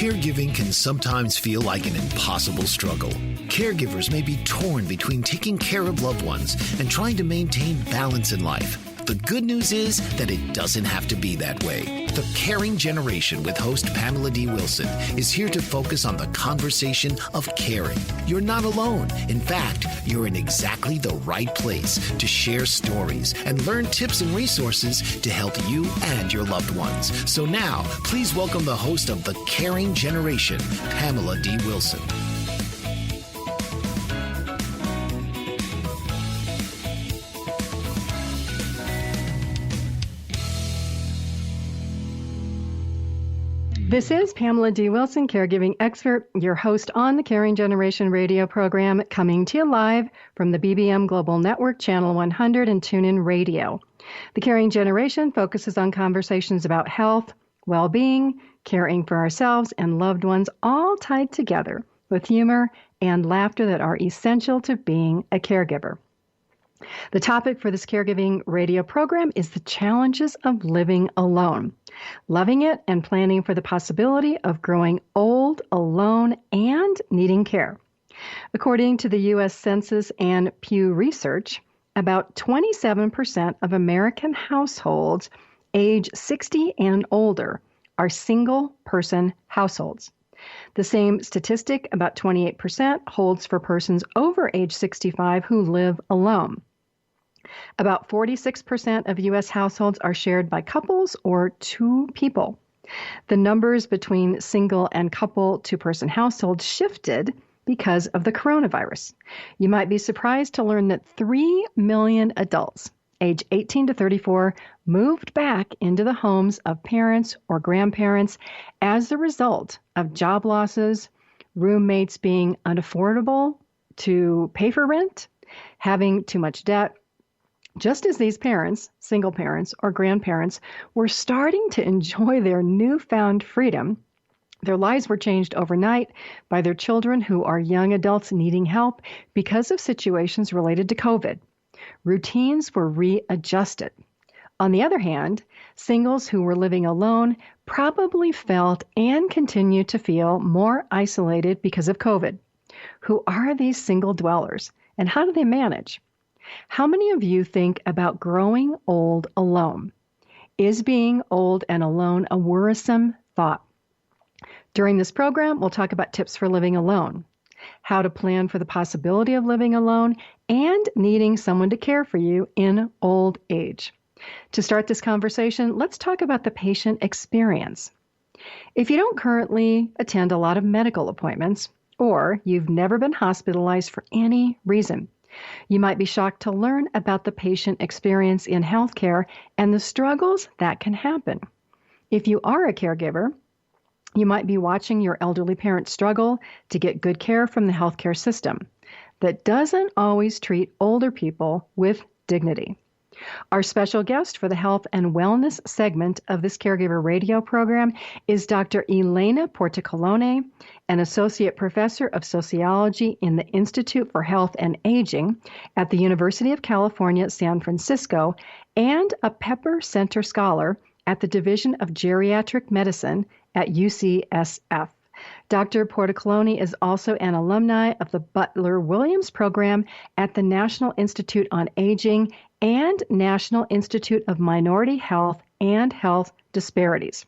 Caregiving can sometimes feel like an impossible struggle. Caregivers may be torn between taking care of loved ones and trying to maintain balance in life. The good news is that it doesn't have to be that way. The Caring Generation with host Pamela D Wilson is here to focus on the conversation of caring. You're not alone. In fact, you're in exactly the right place to share stories and learn tips and resources to help you and your loved ones. So now, please welcome the host of The Caring Generation, Pamela D Wilson. This is Pamela D Wilson, Caregiving Expert, your host on the Caring Generation radio program, coming to you live from the BBM Global Network, Channel 100 and TuneIn Radio. The Caring Generation focuses on conversations about health, well-being, caring for ourselves and loved ones, all tied together with humor and laughter that are essential to being a caregiver. The topic for this caregiving radio program is the challenges of living alone, loving it and planning for the possibility of growing old, alone, and needing care. According to the U.S. Census and Pew Research, about 27% of American households age 60 and older are single-person households. The same statistic, about 28%, holds for persons over age 65 who live alone. About 46% of U.S. households are shared by couples or two people. The numbers between single and couple two-person households shifted because of the coronavirus. You might be surprised to learn that 3 million adults, age 18 to 34, moved back into the homes of parents or grandparents as a result of job losses, roommates being unaffordable to pay for rent, having too much debt. Just as these parents, single parents or grandparents, were starting to enjoy their newfound freedom, their lives were changed overnight by their children who are young adults needing help because of situations related to COVID. Routines were readjusted. On the other hand, singles who were living alone probably felt and continue to feel more isolated because of COVID. Who are these single dwellers and how do they manage? How many of you think about growing old alone? Is being old and alone a worrisome thought? During this program, we'll talk about tips for living alone, how to plan for the possibility of living alone, and needing someone to care for you in old age. To start this conversation, let's talk about the patient experience. If you don't currently attend a lot of medical appointments, or you've never been hospitalized for any reason, you might be shocked to learn about the patient experience in healthcare and the struggles that can happen. If you are a caregiver, you might be watching your elderly parents struggle to get good care from the healthcare system that doesn't always treat older people with dignity. Our special guest for the health and wellness segment of this caregiver radio program is Dr. Elena Portacolone, an associate professor of sociology in the Institute for Health and Aging at the University of California, San Francisco, and a Pepper Center scholar at the Division of Geriatric Medicine at UCSF. Dr. Portacolone is also an alumni of the Butler Williams program at the National Institute on Aging and National Institute of Minority Health and Health Disparities.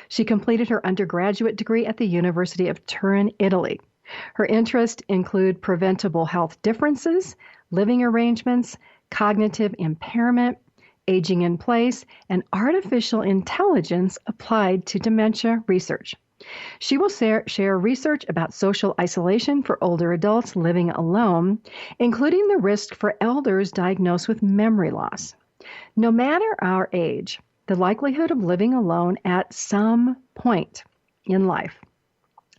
She completed her undergraduate degree at the University of Turin, Italy. Her interests include preventable health differences, living arrangements, cognitive impairment, aging in place, and artificial intelligence applied to dementia research. She will share research about social isolation for older adults living alone, including the risk for elders diagnosed with memory loss. No matter our age, the likelihood of living alone at some point in life,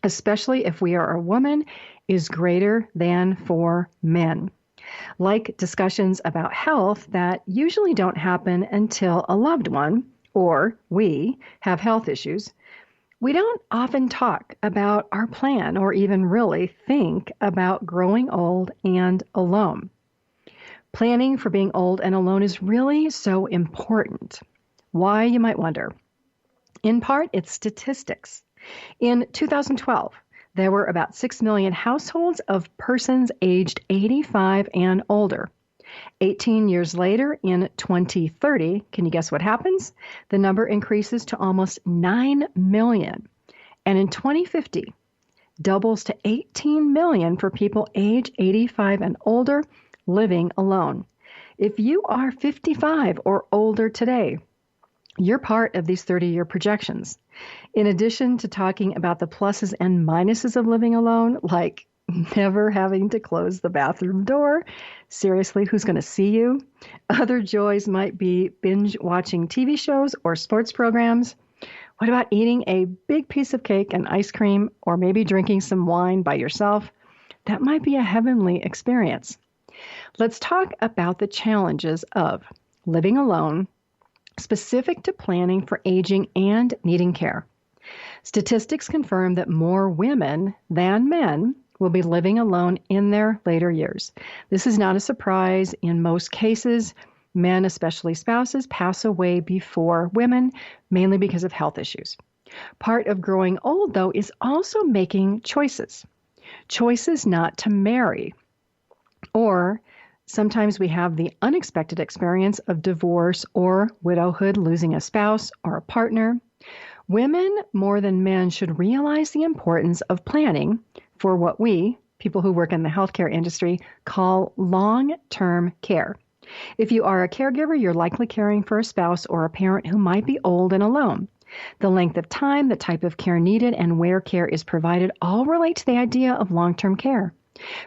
especially if we are a woman, is greater than for men. Like discussions about health that usually don't happen until a loved one, or we, have health issues, we don't often talk about our plan or even really think about growing old and alone. Planning for being old and alone is really so important. Why, you might wonder. In part, it's statistics. In 2012, there were about 6 million households of persons aged 85 and older. 18 years later, in 2030, can you guess what happens? The number increases to almost 9 million. And in 2050, doubles to 18 million for people age 85 and older living alone. If you are 55 or older today, you're part of these 30-year projections. In addition to talking about the pluses and minuses of living alone, like never having to close the bathroom door, seriously, who's going to see you? Other joys might be binge watching TV shows or sports programs. What about eating a big piece of cake and ice cream, or maybe drinking some wine by yourself? That might be a heavenly experience. Let's talk about the challenges of living alone, specific to planning for aging and needing care. Statistics confirm that more women than men will be living alone in their later years. This is not a surprise. In most cases, men, especially spouses, pass away before women, mainly because of health issues. Part of growing old, though, is also making choices. Choices not to marry. Or sometimes we have the unexpected experience of divorce or widowhood, losing a spouse or a partner. Women, more than men, should realize the importance of planning for what we, people who work in the healthcare industry, call long-term care. If you are a caregiver, you're likely caring for a spouse or a parent who might be old and alone. The length of time, the type of care needed, and where care is provided all relate to the idea of long-term care.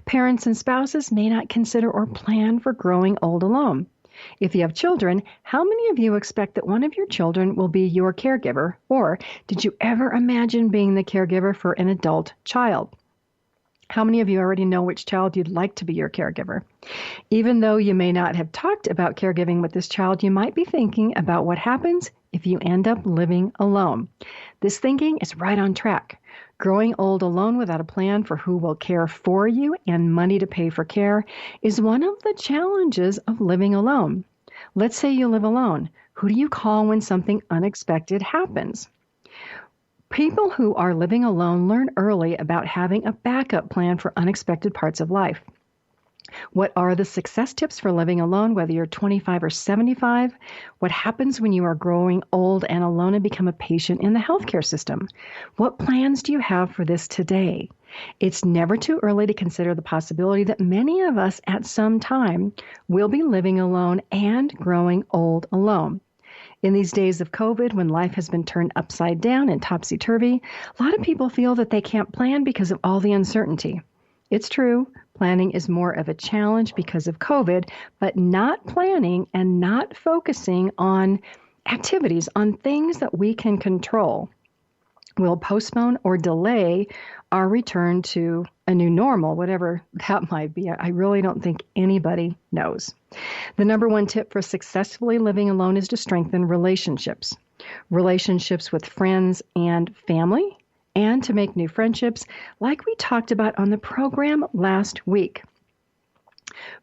Parents and spouses may not consider or plan for growing old alone. If you have children, how many of you expect that one of your children will be your caregiver? Or did you ever imagine being the caregiver for an adult child? How many of you already know which child you'd like to be your caregiver? Even though you may not have talked about caregiving with this child, you might be thinking about what happens if you end up living alone. This thinking is right on track. Growing old alone without a plan for who will care for you and money to pay for care is one of the challenges of living alone. Let's say you live alone. Who do you call when something unexpected happens? People who are living alone learn early about having a backup plan for unexpected parts of life. What are the success tips for living alone, whether you're 25 or 75? What happens when you are growing old and alone and become a patient in the healthcare system? What plans do you have for this today? It's never too early to consider the possibility that many of us at some time will be living alone and growing old alone. In these days of COVID, when life has been turned upside down and topsy-turvy, a lot of people feel that they can't plan because of all the uncertainty. It's true, planning is more of a challenge because of COVID, but not planning and not focusing on activities, on things that we can control, will postpone or delay our return to a new normal, whatever that might be. I really don't think anybody knows. The number one tip for successfully living alone is to strengthen relationships. Relationships with friends and family, and to make new friendships, like we talked about on the program last week.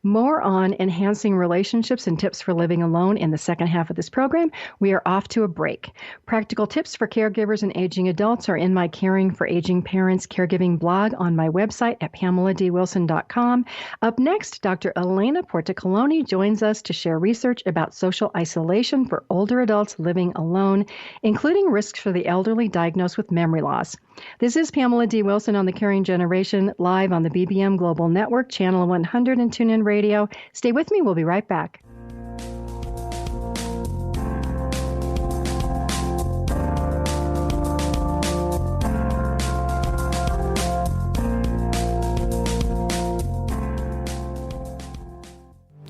More on enhancing relationships and tips for living alone in the second half of this program. We are off to a break. Practical tips for caregivers and aging adults are in my Caring for Aging Parents Caregiving blog on my website at PamelaDWilson.com. Up next, Dr. Elena Portacolone joins us to share research about social isolation for older adults living alone, including risks for the elderly diagnosed with memory loss. This is Pamela D. Wilson on the Caring Generation, live on the BBM Global Network, Channel 100 and TuneIn Radio. Stay with me. We'll be right back.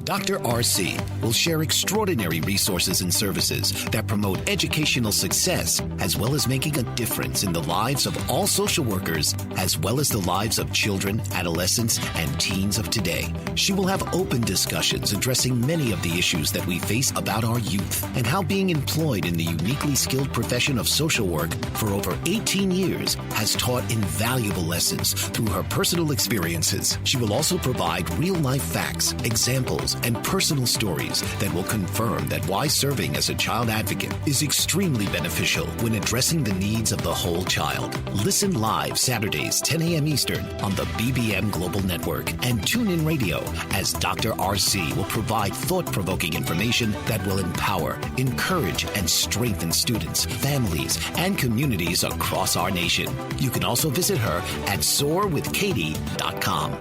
Dr. RC will share extraordinary resources and services that promote educational success, as well as making a difference in the lives of all social workers, as well as the lives of children, adolescents, and teens of today. She will have open discussions addressing many of the issues that we face about our youth and how being employed in the uniquely skilled profession of social work for over 18 years has taught invaluable lessons through her personal experiences. She will also provide real-life facts, examples, and personal stories that will confirm that why serving as a child advocate is extremely beneficial when addressing the needs of the whole child. Listen live Saturdays, 10 a.m. Eastern on the BBM Global Network and TuneIn Radio as Dr. RC will provide thought-provoking information that will empower, encourage, and strengthen students, families, and communities across our nation. You can also visit her at soarwithkatie.com.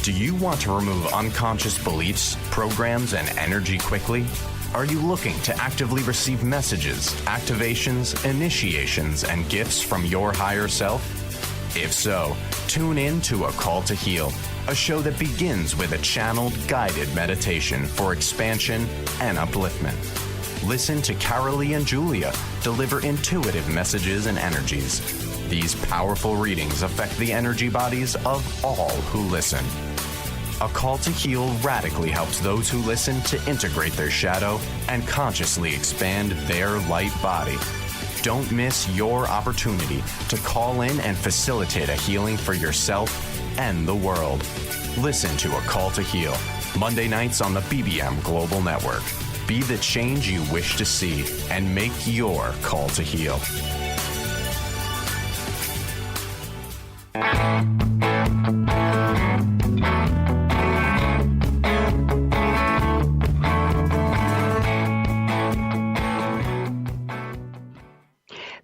Do you want to remove unconscious beliefs, programs, and energy quickly? Are you looking to actively receive messages, activations, initiations, and gifts from your higher self? If so, tune in to A Call to Heal, a show that begins with a channeled, guided meditation for expansion and upliftment. Listen to Carolee and Julia deliver intuitive messages and energies. These powerful readings affect the energy bodies of all who listen. A Call to Heal radically helps those who listen to integrate their shadow and consciously expand their light body. Don't miss your opportunity to call in and facilitate a healing for yourself and the world. Listen to A Call to Heal, Monday nights on the BBM Global Network. Be the change you wish to see and make your call to heal.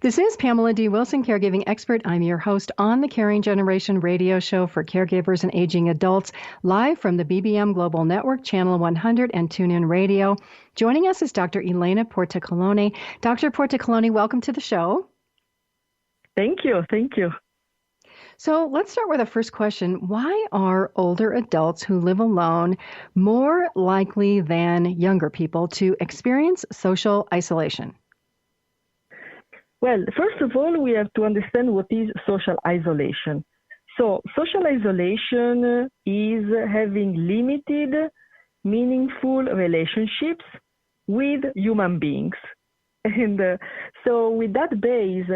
This is Pamela D Wilson, Caregiving Expert. I'm your host on the Caring Generation radio show for caregivers and aging adults, live from the BBM Global Network, Channel 100 and TuneIn Radio. Joining us is Dr. Elena Portacolone. Dr. Portacolone, welcome to the show. Thank you. Thank you. So let's start with the first question. Why are older adults who live alone more likely than younger people to experience social isolation? Well, first of all, we have to understand what is social isolation. So social isolation is having limited, meaningful relationships with human beings. And so with that base,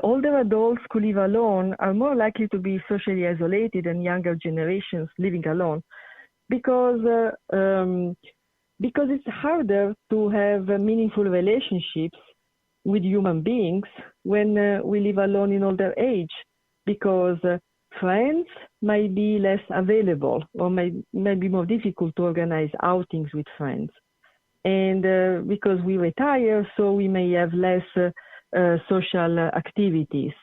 older adults who live alone are more likely to be socially isolated than younger generations living alone because it's harder to have meaningful relationships with human beings when we live alone in older age, because friends might be less available or might be more difficult to organize outings with friends. And because we retire, so we may have less social activities.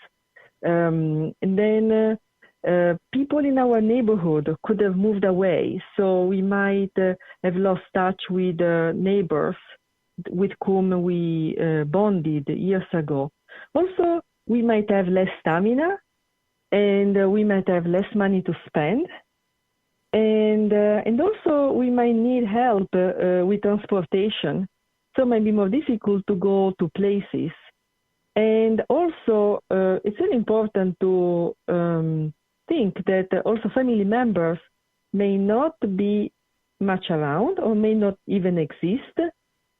And then people in our neighborhood could have moved away, so we might have lost touch with neighbors with whom we bonded years ago. Also, we might have less stamina, and we might have less money to spend. And also, we might need help with transportation, so it might be more difficult to go to places. And also, it's really important to think that also family members may not be much around or may not even exist.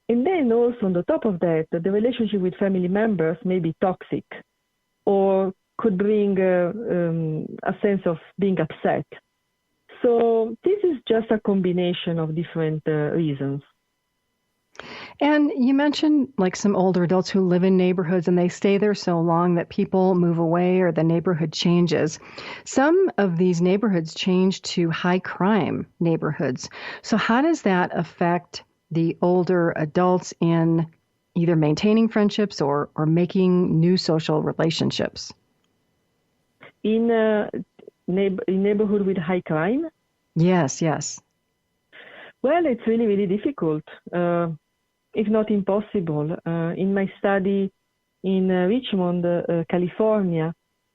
And then also on the top of that, the relationship with family members may be toxic or could bring a sense of being upset. So this is just a combination of different reasons. And you mentioned like some older adults who live in neighborhoods and they stay there so long that people move away or the neighborhood changes. Some of these neighborhoods change to high crime neighborhoods. So how does that affect the older adults in either maintaining friendships or making new social relationships? In neighborhood with high crime? Yes. Well, it's really, really difficult, if not impossible. In my study in Richmond, California,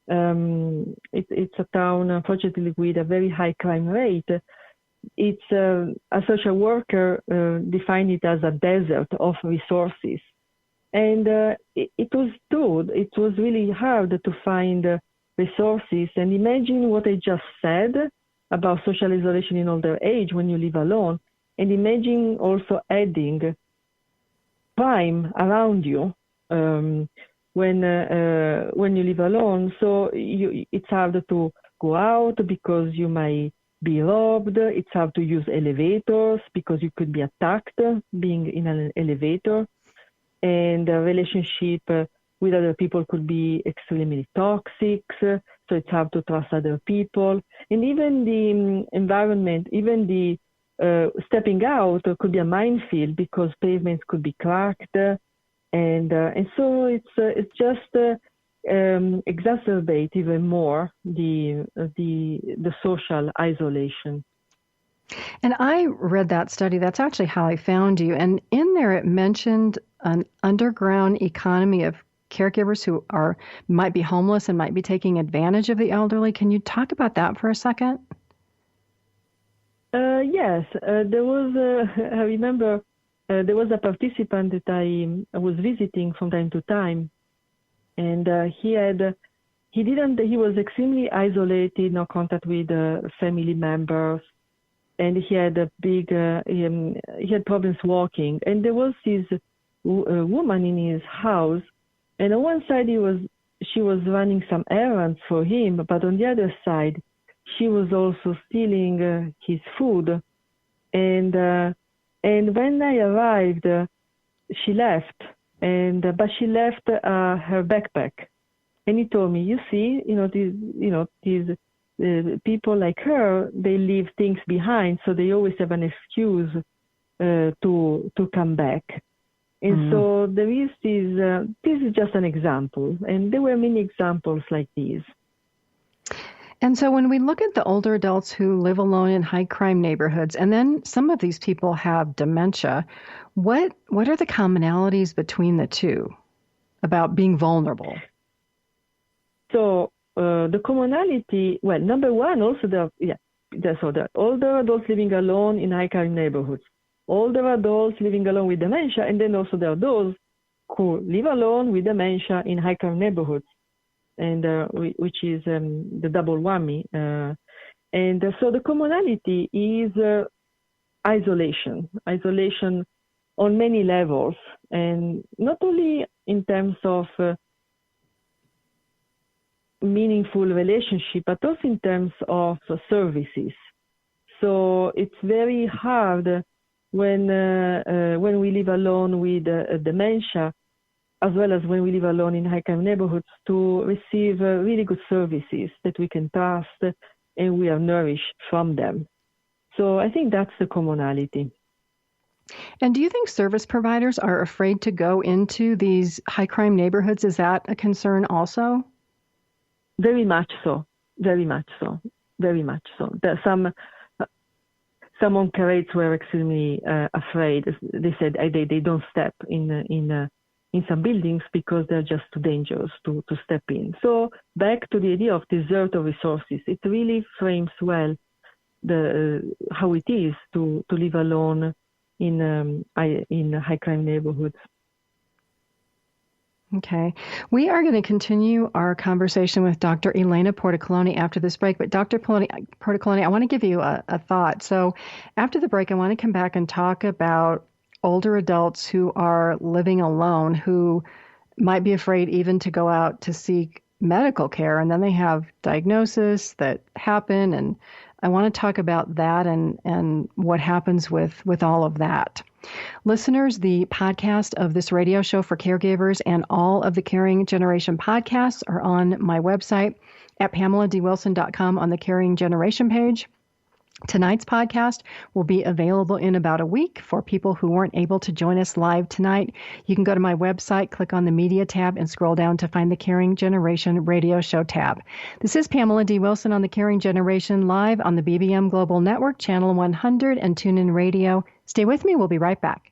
it's a town, unfortunately, with a very high crime rate. It's a social worker defined it as a desert of resources. And it was true. It was really hard to find resources. And imagine what I just said about social isolation in older age when you live alone. And imagine also adding crime around you when you live alone. So it's harder to go out because you might be robbed. It's hard to use elevators because you could be attacked being in an elevator. And the relationship with other people could be extremely toxic. So it's hard to trust other people. And even the environment, even the stepping out could be a minefield because pavements could be cracked. And so it's just exacerbate even more the social isolation. And I read that study. That's actually how I found you. And in there, it mentioned an underground economy of caregivers who might be homeless and might be taking advantage of the elderly. Can you talk about that for a second? Yes, there was. I remember there was a participant that I was visiting from time to time. And he was extremely isolated, no contact with family members, and he had he had problems walking. And there was this woman in his house, and on one side she was running some errands for him, but on the other side, she was also stealing his food. And when I arrived, she left. But she left her backpack, and he told me, "You see, these people like her, they leave things behind, so they always have an excuse to come back." And so there is this. This is just an example, and there were many examples like these. And so when we look at the older adults who live alone in high crime neighborhoods, and then some of these people have dementia, what are the commonalities between the two about being vulnerable? So the commonality, well, number one, also the older adults living alone in high crime neighborhoods, older adults living alone with dementia, and then also there are those who live alone with dementia in high crime neighborhoods. And which is the double whammy. And so the commonality is isolation on many levels, and not only in terms of meaningful relationship, but also in terms of services. So it's very hard when we live alone with dementia, as well as when we live alone in high crime neighborhoods, to receive really good services that we can trust and we are nourished from them. So I think that's the commonality. And do you think service providers are afraid to go into these high crime neighborhoods? Is that a concern also? Very much so. Very much so. Very much so. Some on-curates were extremely afraid. They said they don't step in some buildings because they're just too dangerous to step in. So back to the idea of desert of resources, it really frames well how it is to live alone in high crime neighborhoods. Okay. We are going to continue our conversation with Dr. Elena Portacolone after this break. But Dr. Portacolone, I want to give you a thought. So after the break, I want to come back and talk about older adults who are living alone, who might be afraid even to go out to seek medical care, and then they have diagnoses that happen. And I want to talk about that and what happens with all of that. Listeners, the podcast of this radio show for caregivers and all of the Caring Generation podcasts are on my website at PamelaDWilson.com on the Caring Generation page. Tonight's podcast will be available in about a week for people who weren't able to join us live tonight. You can go to my website, click on the Media tab, and scroll down to find the Caring Generation Radio Show tab. This is Pamela D. Wilson on the Caring Generation live on the BBM Global Network, Channel 100, and TuneIn Radio. Stay with me. We'll be right back.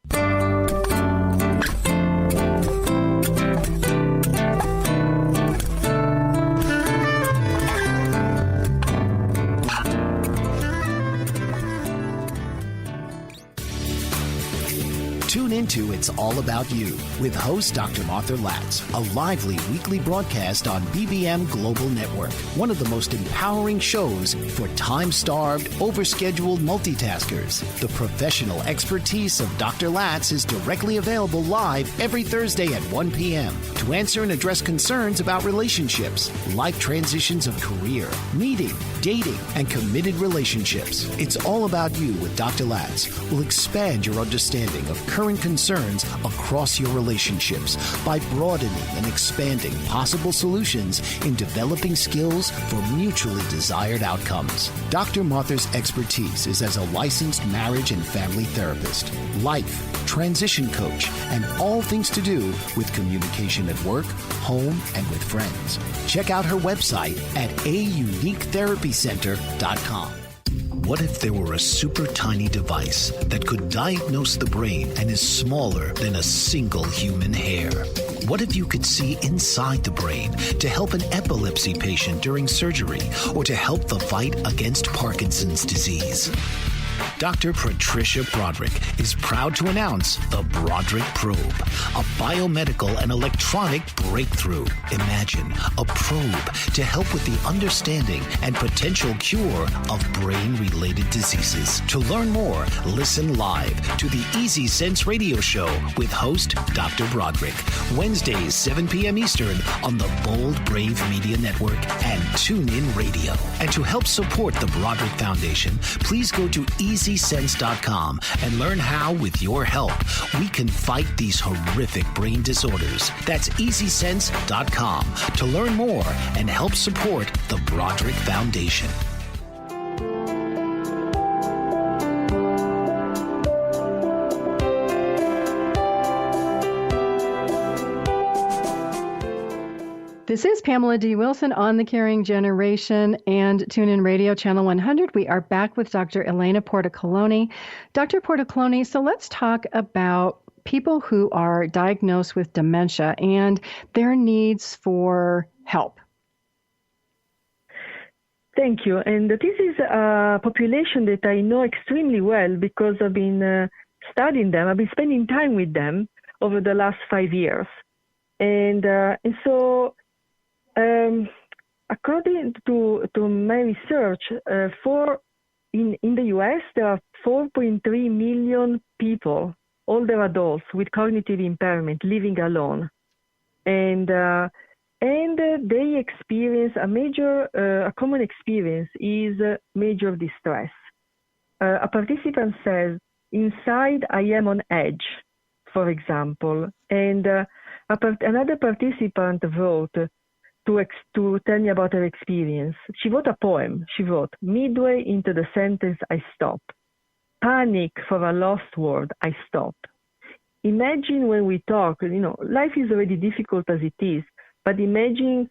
Tune into It's All About You with host Dr. Martha Latz, a lively weekly broadcast on BBM Global Network, one of the most empowering shows for time-starved, overscheduled multitaskers. The professional expertise of Dr. Latz is directly available live every Thursday at 1 p.m. to answer and address concerns about relationships, life transitions of career, meeting, dating, and committed relationships. It's All About You with Dr. Latz will expand your understanding of current concerns across your relationships by broadening and expanding possible solutions in developing skills for mutually desired outcomes. Dr. Martha's expertise is as a licensed marriage and family therapist, life, transition coach, and all things to do with communication at work, home, and with friends. Check out her website at auniquetherapycenter.com. What if there were a super tiny device that could diagnose the brain and is smaller than a single human hair? What if you could see inside the brain to help an epilepsy patient during surgery or to help the fight against Parkinson's disease? Dr. Patricia Broderick is proud to announce the Broderick Probe, a biomedical and electronic breakthrough. Imagine a probe to help with the understanding and potential cure of brain-related diseases. To learn more, listen live to the Easy Sense Radio Show with host Dr. Broderick, Wednesdays 7 p.m. Eastern on the Bold Brave Media Network and TuneIn Radio. And to help support the Broderick Foundation, please go to EasySense.com and learn how, with your help, we can fight these horrific brain disorders. That's EasySense.com to learn more and help support the Broderick Foundation. This is Pamela D. Wilson on the Caring Generation and TuneIn Radio Channel 100. We are back with Dr. Elena Portacolone. Dr. Portacolone, so let's talk about people who are diagnosed with dementia and their needs for help. Thank you. And this is a population that I know extremely well because I've been studying them. I've been spending time with them over the last 5 years. And so according to my research, in the U.S., there are 4.3 million people, older adults with cognitive impairment, living alone. And they experience a common experience is major distress. A participant says, "Inside, I am on edge," for example. And another participant wrote to tell me about her experience. She wrote a poem. She wrote, "Midway into the sentence, I stop. Panic for a lost word, I stop." Imagine when we talk, life is already difficult as it is, but imagine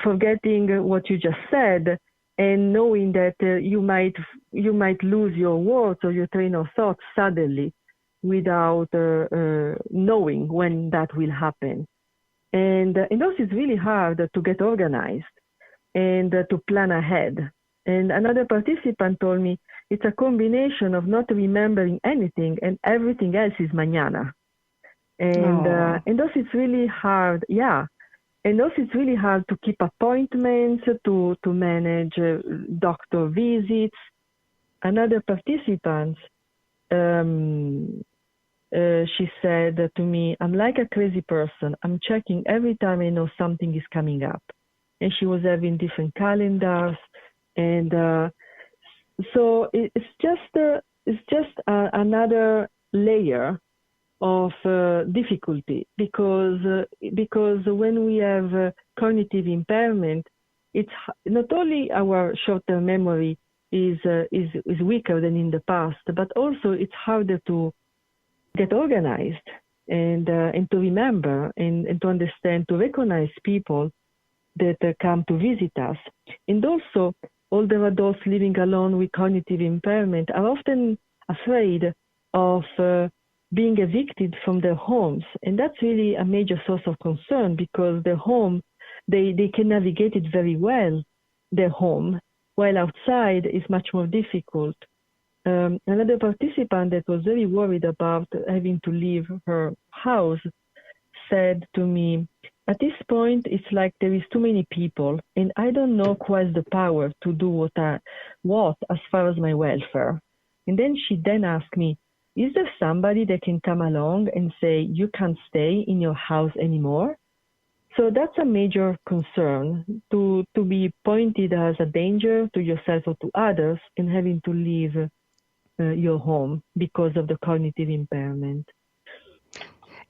forgetting what you just said and knowing that you might lose your words or your train of thought suddenly without knowing when that will happen. And those it's really hard to get organized and to plan ahead. And another participant told me it's a combination of not remembering anything and everything else is mañana. And those it's really hard. Yeah. And also it's really hard to keep appointments, to manage doctor visits. Another participant, she said to me, "I'm like a crazy person. I'm checking every time I know something is coming up." And she was having different calendars. And so it's just another layer of difficulty because when we have cognitive impairment, it's not only our short-term memory is weaker than in the past, but also it's harder to get organized and to remember and to understand, to recognize people that come to visit us. And also, older adults living alone with cognitive impairment are often afraid of being evicted from their homes. And that's really a major source of concern because their home, they can navigate it very well, their home, while outside is much more difficult. another participant that was very worried about having to leave her house said to me, at this point, it's like there is too many people, and I don't know who has the power to do what as far as my welfare. And then she then asked me, is there somebody that can come along and say, you can't stay in your house anymore? So that's a major concern, to be pointed as a danger to yourself or to others and having to leave your home because of the cognitive impairment.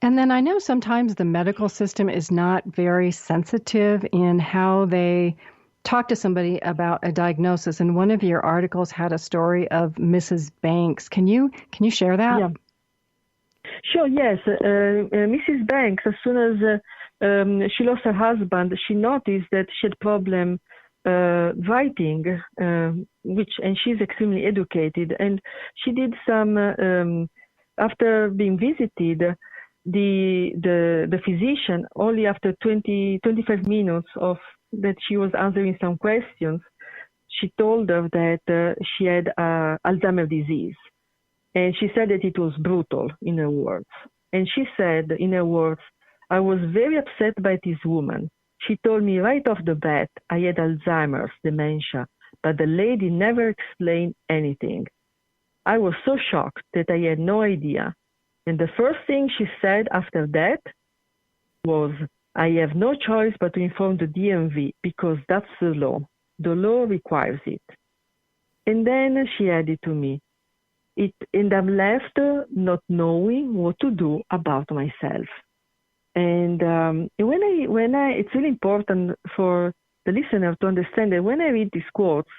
And then I know sometimes the medical system is not very sensitive in how they talk to somebody about a diagnosis. And one of your articles had a story of Mrs. Banks. Can you share that? Yeah. Sure, yes. Mrs. Banks, as soon as she lost her husband, she noticed that she had problem writing, and she's extremely educated. And she did some, after being visited, the physician, only after 25 minutes of that she was answering some questions, she told her that she had Alzheimer's disease. And she said that it was brutal, in her words. And she said, in her words, I was very upset by this woman. She told me right off the bat I had Alzheimer's, dementia, but the lady never explained anything. I was so shocked that I had no idea. And the first thing she said after that was, I have no choice but to inform the DMV because that's the law. The law requires it. And then she added to me, and I'm left not knowing what to do about myself. And it's really important for the listener to understand that when I read these quotes,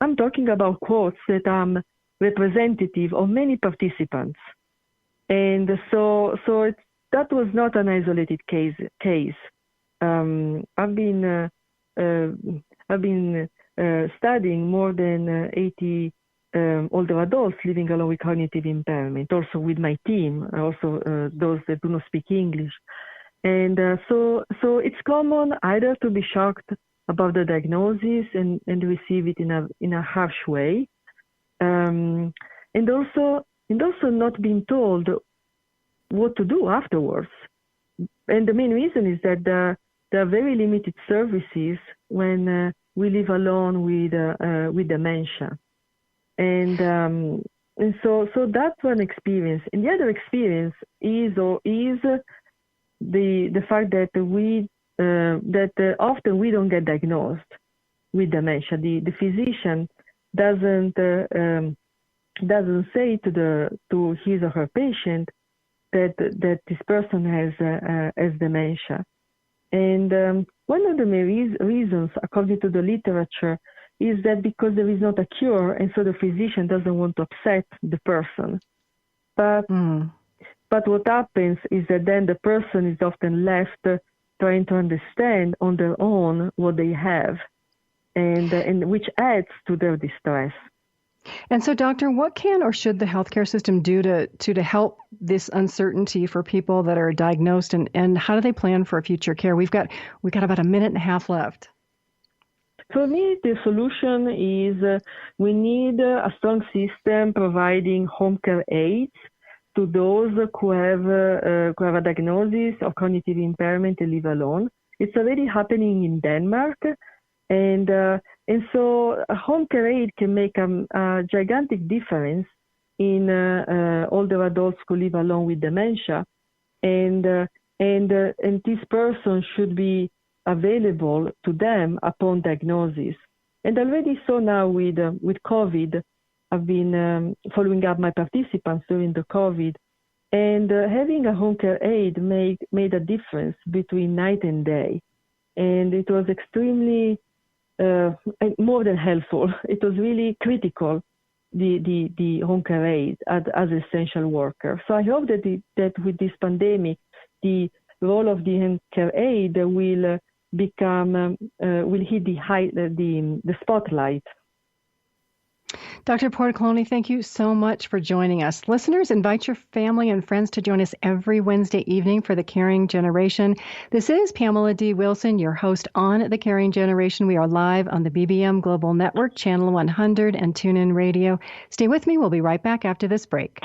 I'm talking about quotes that are representative of many participants. And so that was not an isolated case. I've been studying more than 80 older adults living along with cognitive impairment, also with my team, also those that do not speak English. And so it's common either to be shocked about the diagnosis and receive it in a harsh way, and also not being told what to do afterwards. And the main reason is that there are very limited services when we live alone with dementia. And so that's one experience. And the other experience is the fact that often we don't get diagnosed with dementia. The physician doesn't say to his or her patient that this person has dementia. And one of the main reasons, according to the literature, is that because there is not a cure, and so the physician doesn't want to upset the person. But what happens is that then the person is often left trying to understand on their own what they have, and which adds to their distress. And so, doctor, what can or should the healthcare system do to help this uncertainty for people that are diagnosed, and how do they plan for future care? We've got about a minute and a half left. For me, the solution is we need a strong system providing home care aids to those who have a diagnosis of cognitive impairment and live alone. It's already happening in Denmark, and so a home care aid can make a gigantic difference in older adults who live alone with dementia, and this person should be available to them upon diagnosis. And already so now with COVID, I've been following up my participants during the COVID, and having a home care aid made a difference between night and day. And it was extremely more than helpful. It was really critical, the home care aid as an essential worker. So I hope that with this pandemic, the role of the home care aid will hit the spotlight. Dr. Portacolone, thank you so much for joining us. Listeners, invite your family and friends to join us every Wednesday evening for The Caring Generation. This is Pamela D Wilson, your host on The Caring Generation. We are live on the BBM Global Network, Channel 100, and TuneIn Radio. Stay with me. We'll be right back after this break.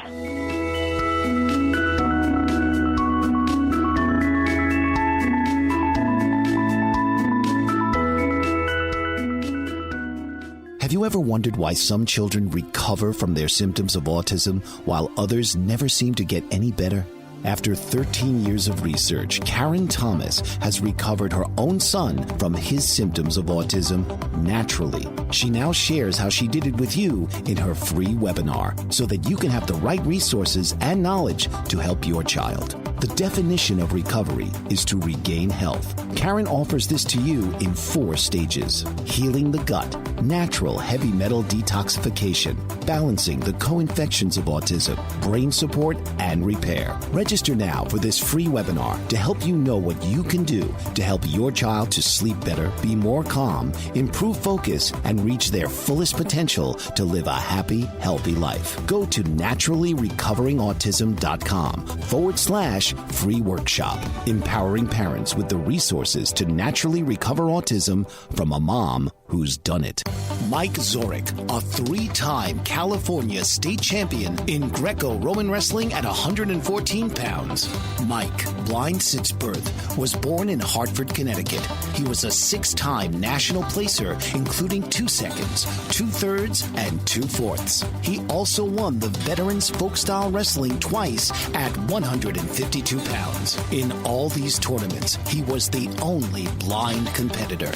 Have you ever wondered why some children recover from their symptoms of autism while others never seem to get any better? After 13 years of research, Karen Thomas has recovered her own son from his symptoms of autism naturally. She now shares how she did it with you in her free webinar so that you can have the right resources and knowledge to help your child. The definition of recovery is to regain health. Karen offers this to you in 4 stages: healing the gut, natural heavy metal detoxification, balancing the co-infections of autism, brain support, and repair. Register now for this free webinar to help you know what you can do to help your child to sleep better, be more calm, improve focus, and reach their fullest potential to live a happy, healthy life. Go to naturallyrecoveringautism.com/free workshop, empowering parents with the resources to naturally recover autism from a mom who's done it. Mike Zorek, a 3-time California state champion in Greco-Roman wrestling at 114 pounds. Mike, blind since birth, was born in Hartford, Connecticut. He was a 6-time national placer, including 2 seconds, 2 thirds, and 2 fourths. He also won the Veterans Folk-Style Wrestling twice at 152 pounds. In all these tournaments, he was the only blind competitor.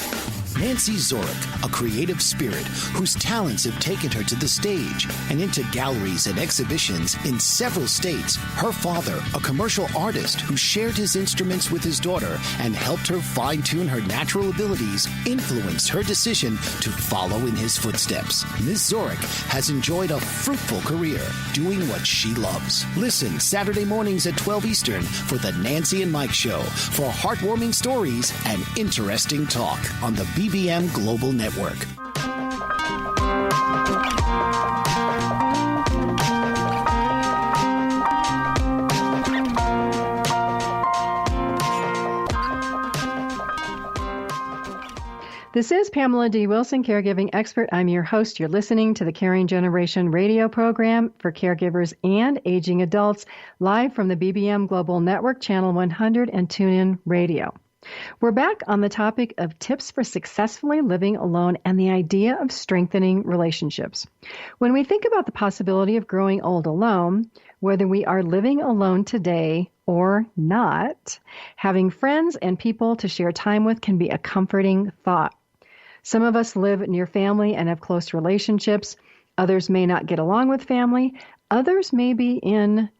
Nancy Zorek, a creative spirit whose talents have taken her to the stage and into galleries and exhibitions in several states. Her father, a commercial artist who shared his instruments with his daughter and helped her fine-tune her natural abilities, influenced her decision to follow in his footsteps. Ms. Zorek has enjoyed a fruitful career doing what she loves. Listen Saturday mornings at 12 Eastern for the Nancy and Mike Show for heartwarming stories and interesting talk on the BBM Global Network. This is Pamela D Wilson, Caregiving Expert. I'm your host. You're listening to the Caring Generation radio program for caregivers and aging adults, live from the BBM Global Network, Channel 100, and TuneIn Radio. We're back on the topic of tips for successfully living alone and the idea of strengthening relationships. When we think about the possibility of growing old alone, whether we are living alone today or not, having friends and people to share time with can be a comforting thought. Some of us live near family and have close relationships. Others may not get along with family. Others may be in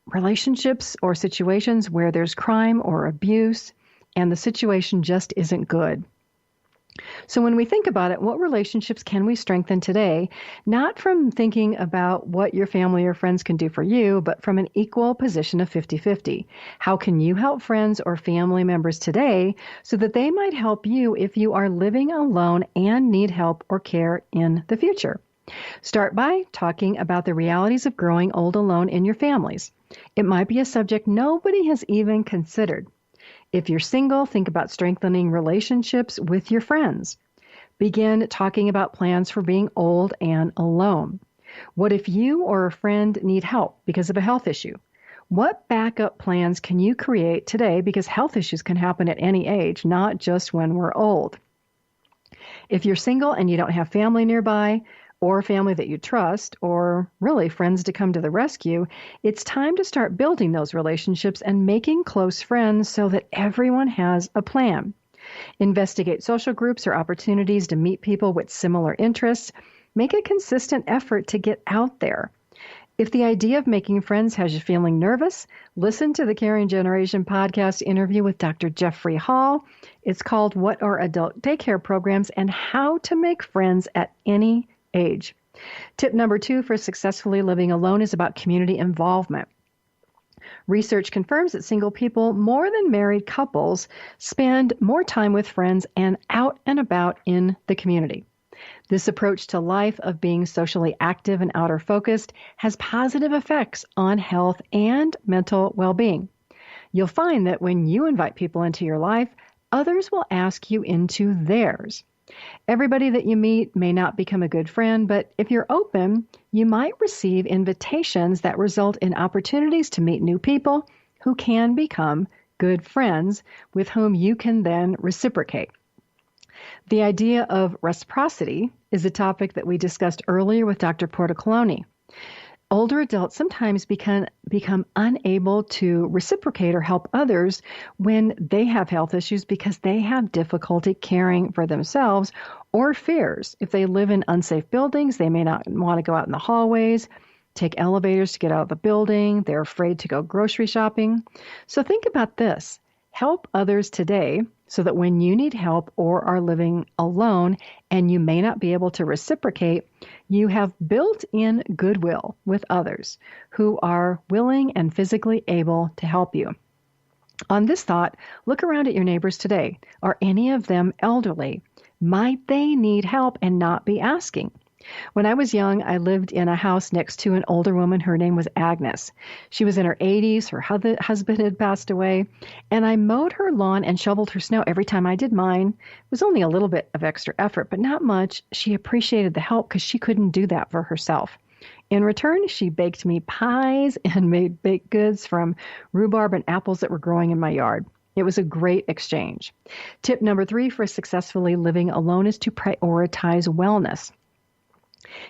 relationships or situations where there's crime or abuse, and the situation just isn't good. So when we think about it, what relationships can we strengthen today? Not from thinking about what your family or friends can do for you, but from an equal position of 50-50. How can you help friends or family members today so that they might help you if you are living alone and need help or care in the future? Start by talking about the realities of growing old alone in your families. It might be a subject nobody has even considered. If you're single, think about strengthening relationships with your friends. Begin talking about plans for being old and alone. What if you or a friend need help because of a health issue? What backup plans can you create today, because health issues can happen at any age, not just when we're old? If you're single and you don't have family nearby, or family that you trust, or really friends to come to the rescue, it's time to start building those relationships and making close friends so that everyone has a plan. Investigate social groups or opportunities to meet people with similar interests. Make a consistent effort to get out there. If the idea of making friends has you feeling nervous, listen to the Caring Generation podcast interview with Dr. Jeffrey Hall. It's called What Are Adult Daycare Programs and How to Make Friends at Any Age. Tip number 2 for successfully living alone is about community involvement. Research confirms that single people, more than married couples, spend more time with friends and out and about in the community. This approach to life of being socially active and outer focused has positive effects on health and mental well-being. You'll find that when you invite people into your life, others will ask you into theirs. Everybody that you meet may not become a good friend, but if you're open, you might receive invitations that result in opportunities to meet new people who can become good friends with whom you can then reciprocate. The idea of reciprocity is a topic that we discussed earlier with Dr. Portacolone. Older adults sometimes become unable to reciprocate or help others when they have health issues because they have difficulty caring for themselves or fears. If they live in unsafe buildings, they may not want to go out in the hallways, take elevators to get out of the building. They're afraid to go grocery shopping. So think about this. Help others today so that when you need help or are living alone and you may not be able to reciprocate, you have built-in goodwill with others who are willing and physically able to help you. On this thought, look around at your neighbors today. Are any of them elderly? Might they need help and not be asking? When I was young, I lived in a house next to an older woman. Her name was Agnes. She was in her 80s. Her husband had passed away, and I mowed her lawn and shoveled her snow every time I did mine. It was only a little bit of extra effort, but not much. She appreciated the help because she couldn't do that for herself. In return, she baked me pies and made baked goods from rhubarb and apples that were growing in my yard. It was a great exchange. Tip number 3 for successfully living alone is to prioritize wellness.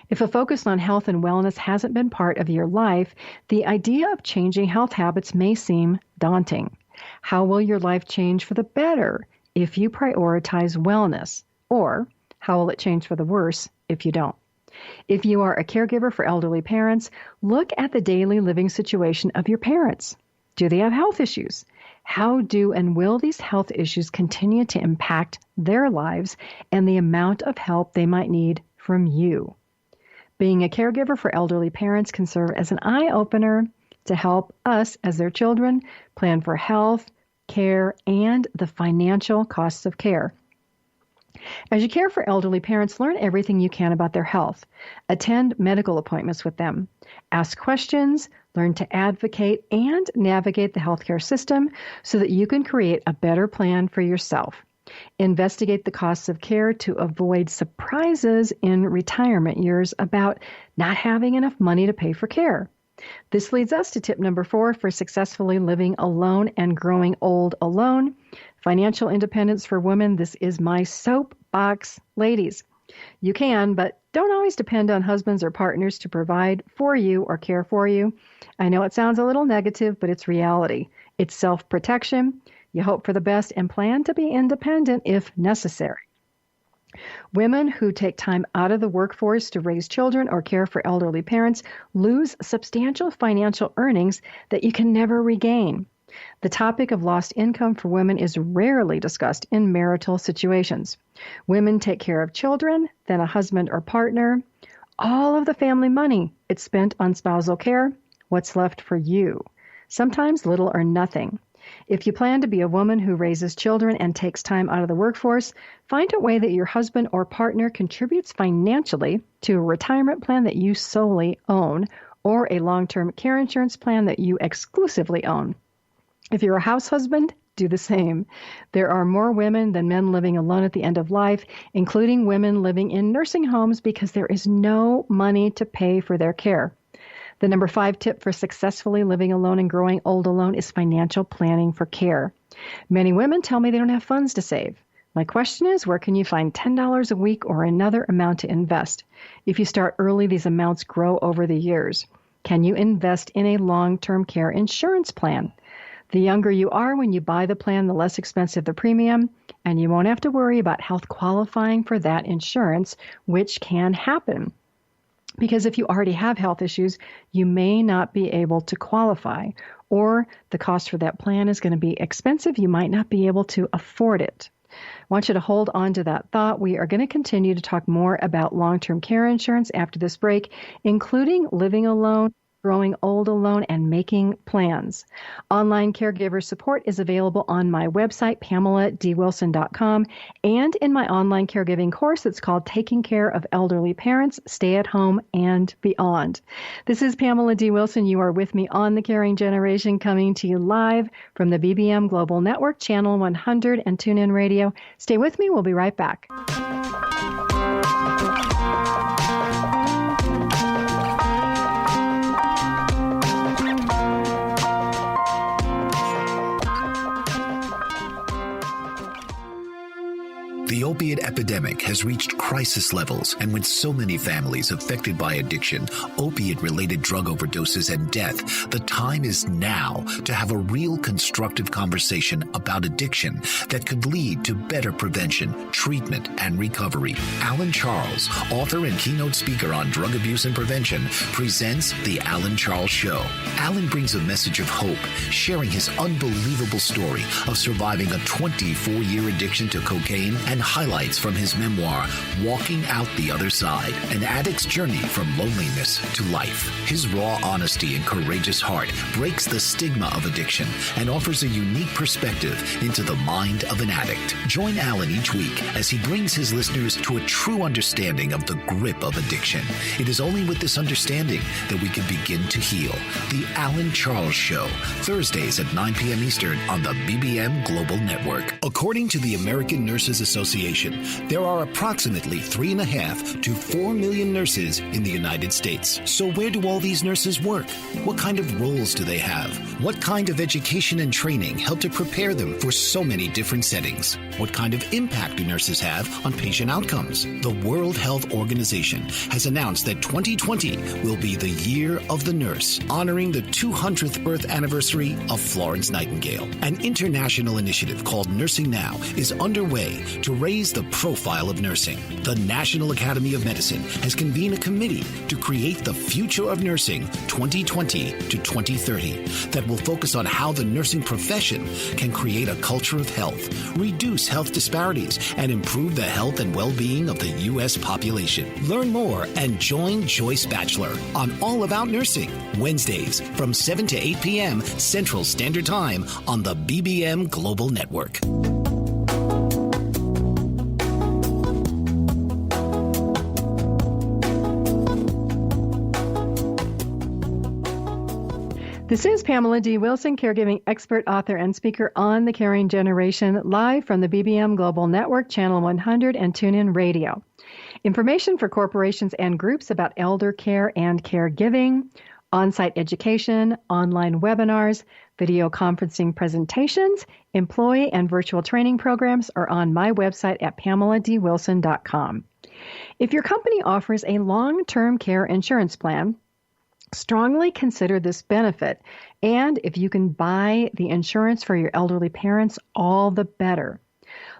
If a focus on health and wellness hasn't been part of your life, the idea of changing health habits may seem daunting. How will your life change for the better if you prioritize wellness? Or how will it change for the worse if you don't? If you are a caregiver for elderly parents, look at the daily living situation of your parents. Do they have health issues? How do and will these health issues continue to impact their lives and the amount of help they might need from you? Being a caregiver for elderly parents can serve as an eye-opener to help us as their children plan for health, care, and the financial costs of care. As you care for elderly parents, learn everything you can about their health. Attend medical appointments with them. Ask questions, learn to advocate, and navigate the healthcare system so that you can create a better plan for yourself. Investigate the costs of care to avoid surprises in retirement years about not having enough money to pay for care. This leads us to tip number 4 for successfully living alone and growing old alone. Financial independence for women. This is my soapbox, ladies. You can, but don't always depend on husbands or partners to provide for you or care for you. I know it sounds a little negative, but it's reality. It's self-protection. You hope for the best and plan to be independent if necessary. Women who take time out of the workforce to raise children or care for elderly parents lose substantial financial earnings that you can never regain. The topic of lost income for women is rarely discussed in marital situations. Women take care of children, then a husband or partner. All of the family money is spent on spousal care. What's left for you? Sometimes little or nothing. If you plan to be a woman who raises children and takes time out of the workforce, find a way that your husband or partner contributes financially to a retirement plan that you solely own or a long-term care insurance plan that you exclusively own. If you're a house husband, do the same. There are more women than men living alone at the end of life, including women living in nursing homes because there is no money to pay for their care. The number 5 tip for successfully living alone and growing old alone is financial planning for care. Many women tell me they don't have funds to save. My question is, where can you find $10 a week or another amount to invest? If you start early, these amounts grow over the years. Can you invest in a long-term care insurance plan? The younger you are when you buy the plan, the less expensive the premium, and you won't have to worry about health qualifying for that insurance, which can happen. Because if you already have health issues, you may not be able to qualify, or the cost for that plan is going to be expensive. You might not be able to afford it. I want you to hold on to that thought. We are going to continue to talk more about long-term care insurance after this break, including living alone, growing old alone, and making plans. Online caregiver support is available on my website, PamelaDWilson.com, and in my online caregiving course that's called Taking Care of Elderly Parents, Stay at Home, and Beyond. This is Pamela D. Wilson. You are with me on The Caring Generation, coming to you live from the BBM Global Network, Channel 100, and TuneIn Radio. Stay with me. We'll be right back. The opiate epidemic has reached crisis levels, and with so many families affected by addiction, opiate-related drug overdoses, and death, the time is now to have a real constructive conversation about addiction that could lead to better prevention, treatment, and recovery. Alan Charles, author and keynote speaker on drug abuse and prevention, presents The Alan Charles Show. Alan brings a message of hope, sharing his unbelievable story of surviving a 24-year addiction to cocaine and highlights from his memoir, Walking Out the Other Side, an addict's journey from loneliness to life. His raw honesty and courageous heart breaks the stigma of addiction and offers a unique perspective into the mind of an addict. Join Alan each week as he brings his listeners to a true understanding of the grip of addiction. It is only with this understanding that we can begin to heal. The Alan Charles Show, Thursdays at 9 p.m. Eastern on the BBM Global Network. According to the American Nurses Association, there are approximately 3.5 to 4 million nurses in the United States. So where do all these nurses work? What kind of roles do they have? What kind of education and training help to prepare them for so many different settings? What kind of impact do nurses have on patient outcomes? The World Health Organization has announced that 2020 will be the year of the nurse, honoring the 200th birth anniversary of Florence Nightingale. An international initiative called Nursing Now is underway to raise the profile of nursing. The National Academy of Medicine has convened a committee to create the Future of Nursing 2020 to 2030 that will focus on how the nursing profession can create a culture of health, reduce health disparities, and improve the health and well-being of the U.S. population. Learn more and join Joyce Batchelor on All About Nursing, Wednesdays from 7 to 8 p.m. Central Standard Time on the BBM Global Network. This is Pamela D. Wilson, caregiving expert, author, and speaker on The Caring Generation, live from the BBM Global Network, Channel 100, and TuneIn Radio. Information for corporations and groups about elder care and caregiving, on-site education, online webinars, video conferencing presentations, employee and virtual training programs are on my website at PamelaDWilson.com. If your company offers a long-term care insurance plan, strongly consider this benefit, and if you can buy the insurance for your elderly parents, all the better.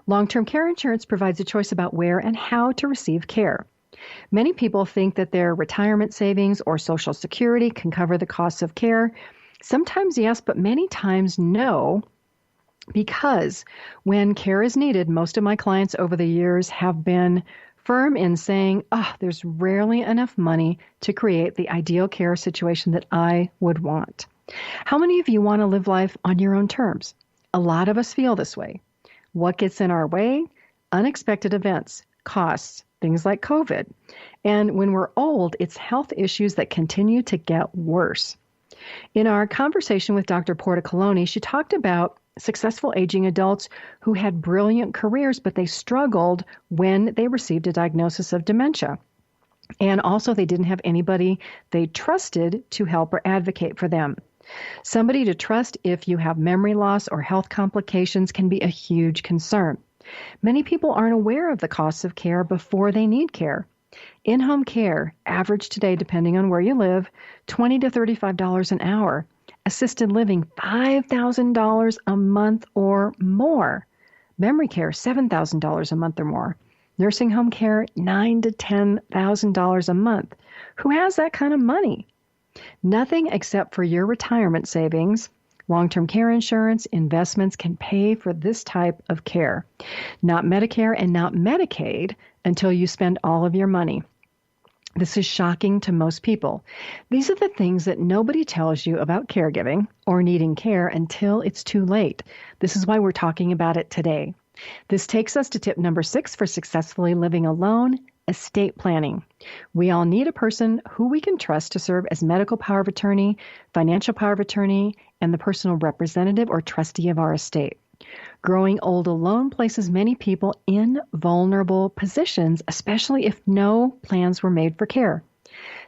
Long-term care insurance provides a choice about where and how to receive care. Many people think that their retirement savings or Social Security can cover the costs of care. Sometimes yes, but many times no, because when care is needed, most of my clients over the years have been firm in saying, there's rarely enough money to create the ideal care situation that I would want. How many of you want to live life on your own terms? A lot of us feel this way. What gets in our way? Unexpected events, costs, things like COVID. And when we're old, it's health issues that continue to get worse. In our conversation with Dr. Portacolone, she talked about successful aging adults who had brilliant careers, but they struggled when they received a diagnosis of dementia. And also they didn't have anybody they trusted to help or advocate for them. Somebody to trust if you have memory loss or health complications can be a huge concern. Many people aren't aware of the costs of care before they need care. In-home care, average today, depending on where you live, $20 to $35 an hour. Assisted living, $5,000 a month or more. Memory care, $7,000 a month or more. Nursing home care, $9,000 to $10,000 a month. Who has that kind of money? Nothing except for your retirement savings, long-term care insurance, investments can pay for this type of care. Not Medicare and not Medicaid until you spend all of your money. This is shocking to most people. These are the things that nobody tells you about caregiving or needing care until it's too late. This is why we're talking about it today. This takes us to tip number 6 for successfully living alone: estate planning. We all need a person who we can trust to serve as medical power of attorney, financial power of attorney, and the personal representative or trustee of our estate. Growing old alone places many people in vulnerable positions, especially if no plans were made for care.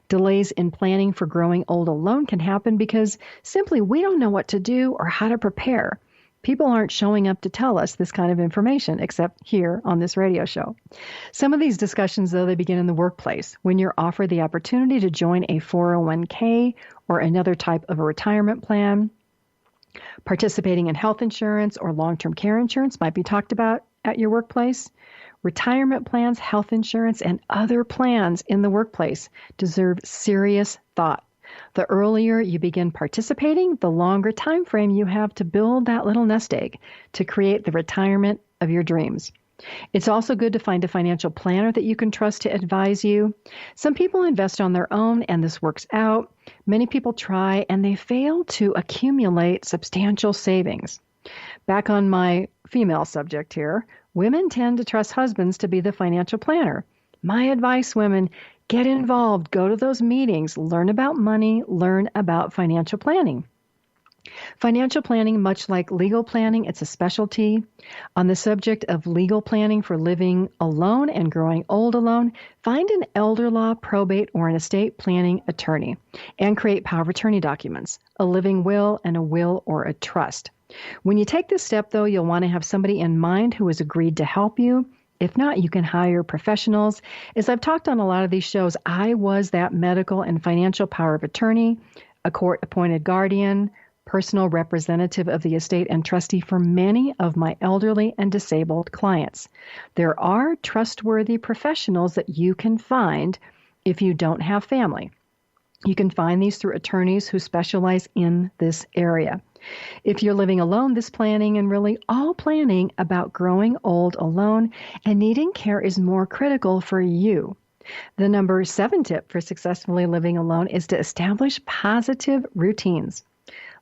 Delays in planning for growing old alone can happen because simply we don't know what to do or how to prepare. People aren't showing up to tell us this kind of information, except here on this radio show. Some of these discussions, though, they begin in the workplace, when you're offered the opportunity to join a 401k or another type of a retirement plan. Participating in health insurance or long-term care insurance might be talked about at your workplace. Retirement plans, health insurance, and other plans in the workplace deserve serious thought. The earlier you begin participating, the longer time frame you have to build that little nest egg to create the retirement of your dreams. It's also good to find a financial planner that you can trust to advise you. Some people invest on their own and this works out. Many people try and they fail to accumulate substantial savings. Back on my female subject here, women tend to trust husbands to be the financial planner. My advice, women, get involved, go to those meetings, learn about money, learn about financial planning. Financial planning, much like legal planning, it's a specialty. On the subject of legal planning for living alone and growing old alone, find an elder law, probate, or an estate planning attorney and create power of attorney documents, a living will, and a will or a trust. When you take this step, though, you'll want to have somebody in mind who has agreed to help you. If not, you can hire professionals. As I've talked on a lot of these shows, I was that medical and financial power of attorney, a court-appointed guardian, personal representative of the estate, and trustee for many of my elderly and disabled clients. There are trustworthy professionals that you can find if you don't have family. You can find these through attorneys who specialize in this area. If you're living alone, this planning and really all planning about growing old alone and needing care is more critical for you. The number 7 tip for successfully living alone is to establish positive routines.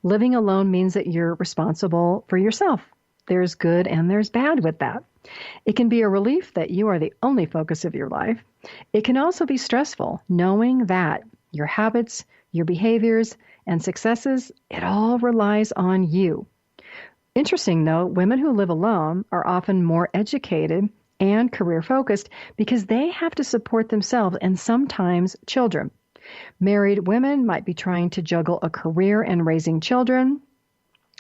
Living alone means that you're responsible for yourself. There's good and there's bad with that. It can be a relief that you are the only focus of your life. It can also be stressful knowing that your habits, your behaviors, and successes, it all relies on you. Interesting, though, women who live alone are often more educated and career-focused because they have to support themselves and sometimes children. Married women might be trying to juggle a career and raising children.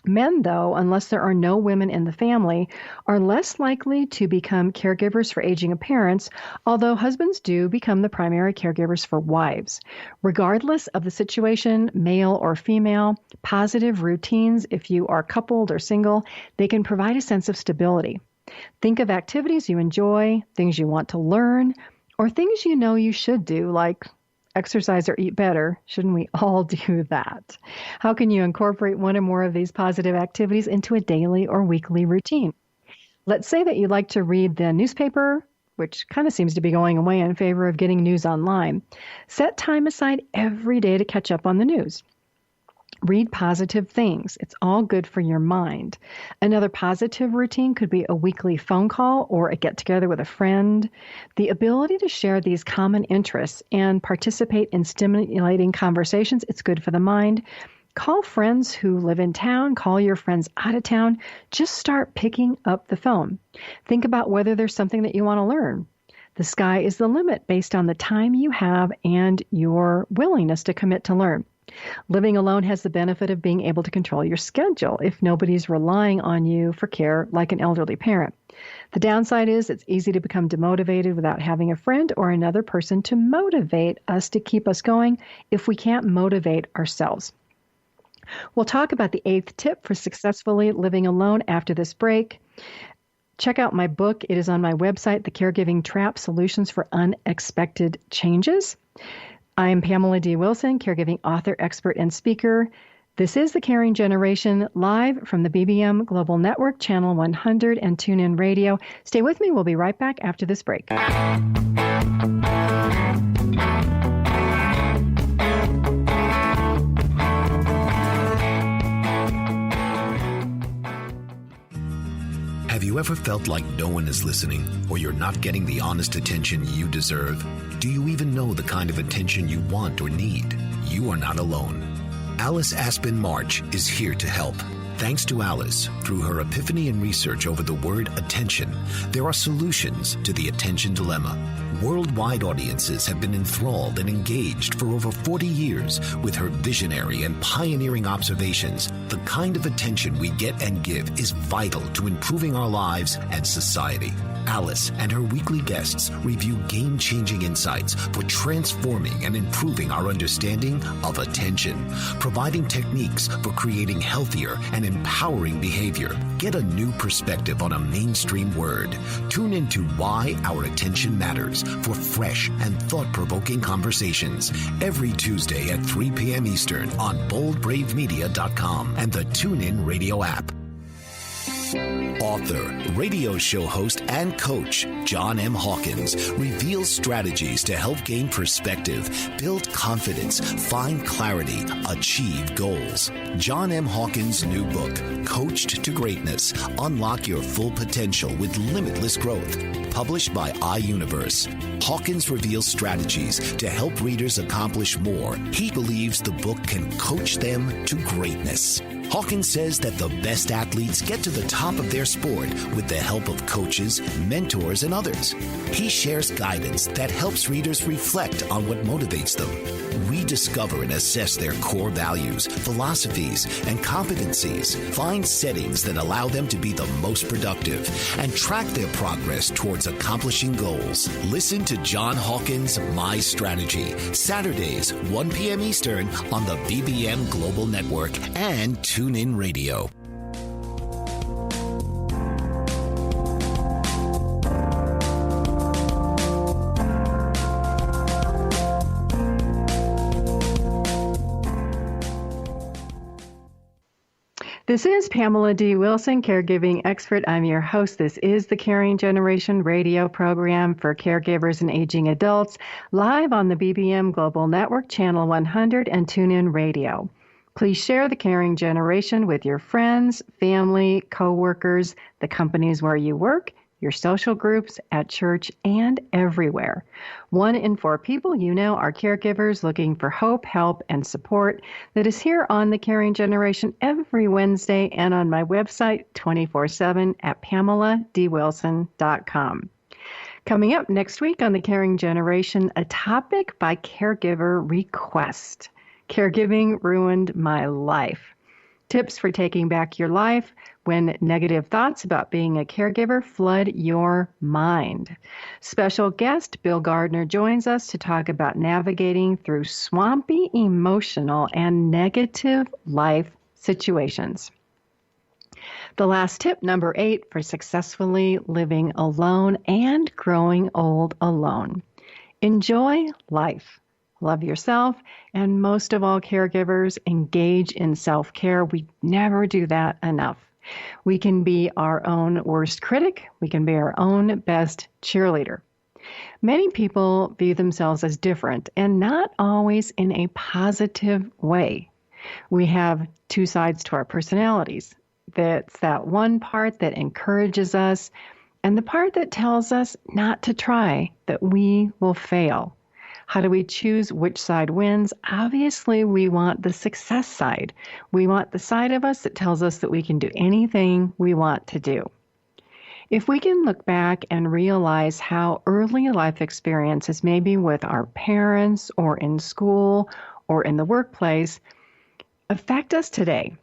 Men, though, unless there are no women in the family, are less likely to become caregivers for aging parents, although husbands do become the primary caregivers for wives. Regardless of the situation, male or female, positive routines, if you are coupled or single, they can provide a sense of stability. Think of activities you enjoy, things you want to learn, or things you know you should do, like exercise or eat better. Shouldn't we all do that? How can you incorporate one or more of these positive activities into a daily or weekly routine? Let's say that you like to read the newspaper, which kind of seems to be going away in favor of getting news online. Set time aside every day to catch up on the news. Read positive things. It's all good for your mind. Another positive routine could be a weekly phone call or a get-together with a friend. The ability to share these common interests and participate in stimulating conversations, it's good for the mind. Call friends who live in town. Call your friends out of town. Just start picking up the phone. Think about whether there's something that you want to learn. The sky is the limit based on the time you have and your willingness to commit to learn. Living alone has the benefit of being able to control your schedule if nobody's relying on you for care like an elderly parent. The downside is it's easy to become demotivated without having a friend or another person to motivate us to keep us going if we can't motivate ourselves. We'll talk about the 8th tip for successfully living alone after this break. Check out my book. It is on my website, The Caregiving Trap: Solutions for Unexpected Changes. I'm Pamela D Wilson, caregiving author, expert, and speaker. This is The Caring Generation, live from the BBM Global Network, Channel 100, and TuneIn Radio. Stay with me. We'll be right back after this break. Have you ever felt like no one is listening, or you're not getting the honest attention you deserve? Do you even know the kind of attention you want or need? You are not alone. Alice Aspen March is here to help. Thanks to Alice, through her epiphany and research over the word attention, there are solutions to the attention dilemma. Worldwide audiences have been enthralled and engaged for over 40 years with her visionary and pioneering observations. The kind of attention we get and give is vital to improving our lives and society. Alice and her weekly guests review game-changing insights for transforming and improving our understanding of attention, providing techniques for creating healthier and empowering behavior. Get a new perspective on a mainstream word. Tune into Why Our Attention Matters for fresh and thought-provoking conversations every Tuesday at 3 p.m. Eastern on boldbravemedia.com and the TuneIn Radio app. Author, radio show host, and coach John M. Hawkins reveals strategies to help gain perspective, build confidence, find clarity, achieve goals. John M. Hawkins' new book, Coached to Greatness, Unlock Your Full Potential with Limitless Growth, published by iUniverse. Hawkins reveals strategies to help readers accomplish more. He believes the book can coach them to greatness. Hawkins says that the best athletes get to the top of their sport with the help of coaches, mentors, and others. He shares guidance that helps readers reflect on what motivates them, rediscover and assess their core values, philosophies, and competencies, find settings that allow them to be the most productive, and track their progress towards accomplishing goals. Listen to John Hawkins' My Strategy, Saturdays, 1 p.m. Eastern on the BBM Global Network and TuneIn Radio. This is Pamela D. Wilson, Caregiving Expert. I'm your host. This is the Caring Generation radio program for caregivers and aging adults, live on the BBM Global Network, Channel 100, and TuneIn Radio. Please share the Caring Generation with your friends, family, coworkers, the companies where you work, your social groups, at church, and everywhere. 1 in 4 people you know are caregivers looking for hope, help, and support. That is here on the Caring Generation every Wednesday and on my website 24/7 at PamelaDWilson.com. Coming up next week on the Caring Generation, a topic by caregiver request. Caregiving ruined my life. Tips for taking back your life when negative thoughts about being a caregiver flood your mind. Special guest Bill Gardner joins us to talk about navigating through swampy, emotional, and negative life situations. The last tip, number 8, for successfully living alone and growing old alone. Enjoy life. Love yourself, and most of all, caregivers, engage in self-care. We never do that enough. We can be our own worst critic. We can be our own best cheerleader. Many people view themselves as different, and not always in a positive way. We have 2 sides to our personalities. That's that one part that encourages us, and the part that tells us not to try, that we will fail. How do we choose which side wins? Obviously, we want the success side. We want the side of us that tells us that we can do anything we want to do. If we can look back and realize how early life experiences, maybe with our parents or in school or in the workplace, affect us today,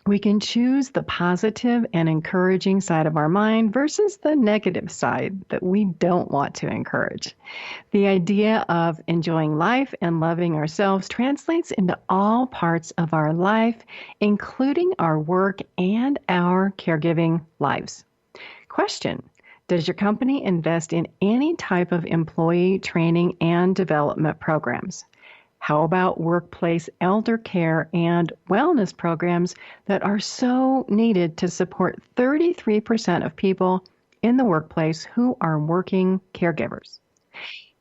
we can choose the positive and encouraging side of our mind versus the negative side that we don't want to encourage. The idea of enjoying life and loving ourselves translates into all parts of our life, including our work and our caregiving lives. Question: does your company invest in any type of employee training and development programs? How about workplace elder care and wellness programs that are so needed to support 33% of people in the workplace who are working caregivers?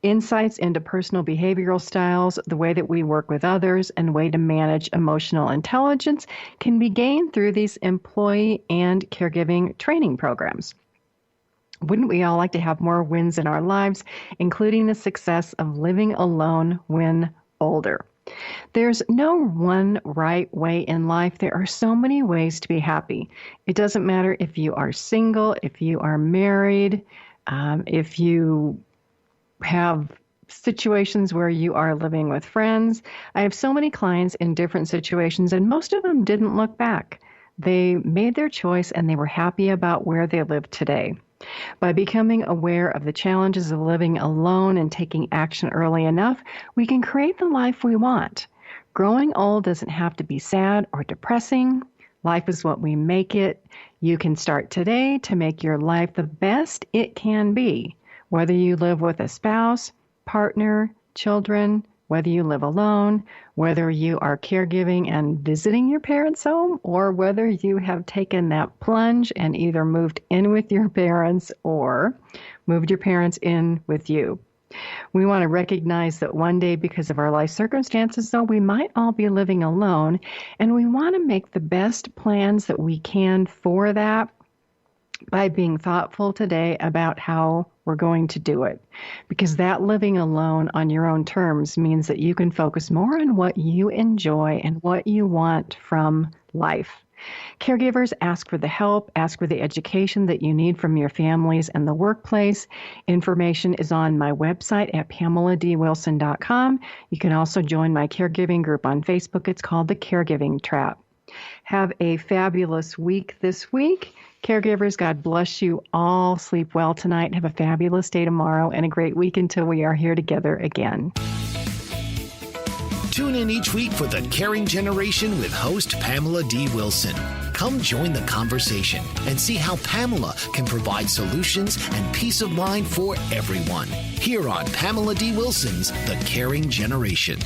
Insights into personal behavioral styles, the way that we work with others, and way to manage emotional intelligence can be gained through these employee and caregiving training programs. Wouldn't we all like to have more wins in our lives, including the success of living alone when older? There's no one right way in life. There are so many ways to be happy. It doesn't matter if you are single, if you are married, if you have situations where you are living with friends. I have so many clients in different situations, and most of them didn't look back. They made their choice and they were happy about where they live today. By becoming aware of the challenges of living alone and taking action early enough, we can create the life we want. Growing old doesn't have to be sad or depressing. Life is what we make it. You can start today to make your life the best it can be. Whether you live with a spouse, partner, children, whether you live alone, whether you are caregiving and visiting your parents' home, or whether you have taken that plunge and either moved in with your parents or moved your parents in with you. We want to recognize that one day, because of our life circumstances, though, we might all be living alone, and we want to make the best plans that we can for that by being thoughtful today about how we're going to do it. Because that living alone on your own terms means that you can focus more on what you enjoy and what you want from life. Caregivers, ask for the help, ask for the education that you need from your families and the workplace. Information is on my website at PamelaDWilson.com. You can also join my caregiving group on Facebook. It's called The Caregiving Trap. Have a fabulous week this week. Caregivers, God bless you all. Sleep well tonight. Have a fabulous day tomorrow and a great week until we are here together again. Tune in each week for The Caring Generation with host Pamela D. Wilson. Come join the conversation and see how Pamela can provide solutions and peace of mind for everyone. Here on Pamela D. Wilson's The Caring Generation.